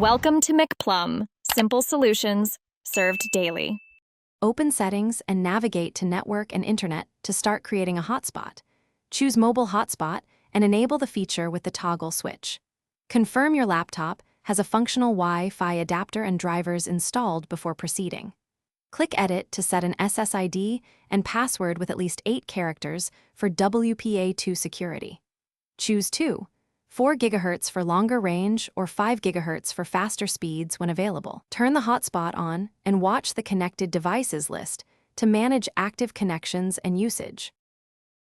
Welcome to McPlum, simple solutions served daily. Open Settings and navigate to Network and Internet to start creating a hotspot. Choose Mobile Hotspot and enable the feature with the toggle switch. Confirm your laptop has a functional Wi-Fi adapter and drivers installed before proceeding. Click Edit to set an SSID and password with at least 8 characters for WPA2 security. Choose 4 GHz for longer range or 5 GHz for faster speeds when available. Turn the hotspot on and watch the connected devices list to manage active connections and usage.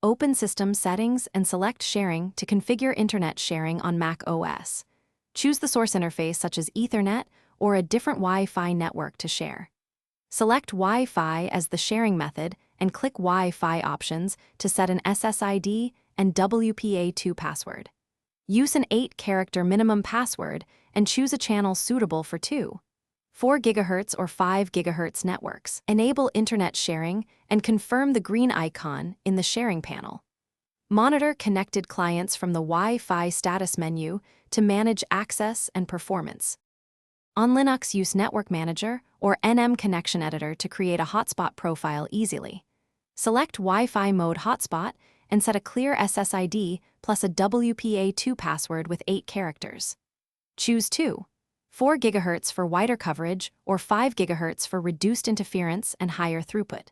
Open System Settings and select Sharing to configure Internet sharing on Mac OS. Choose the source interface such as Ethernet or a different Wi-Fi network to share. Select Wi-Fi as the sharing method and click Wi-Fi options to set an SSID and WPA2 password. Use an 8-character minimum password and choose a channel suitable for 4 GHz or 5 GHz networks. Enable Internet sharing and confirm the green icon in the sharing panel. Monitor connected clients from the Wi-Fi status menu to manage access and performance. On Linux, use Network Manager or NM Connection Editor to create a hotspot profile easily. Select Wi-Fi mode hotspot and set a clear SSID plus a WPA2 password with 8 characters. Choose 4 GHz for wider coverage or 5 GHz for reduced interference and higher throughput.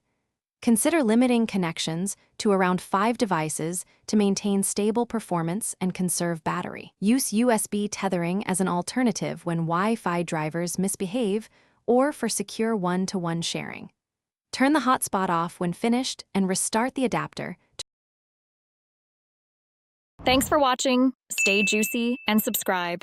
Consider limiting connections to around 5 devices to maintain stable performance and conserve battery. Use USB tethering as an alternative when Wi-Fi drivers misbehave or for secure one-to-one sharing. Turn the hotspot off when finished and restart the adapter. Thanks for watching. Stay juicy and subscribe.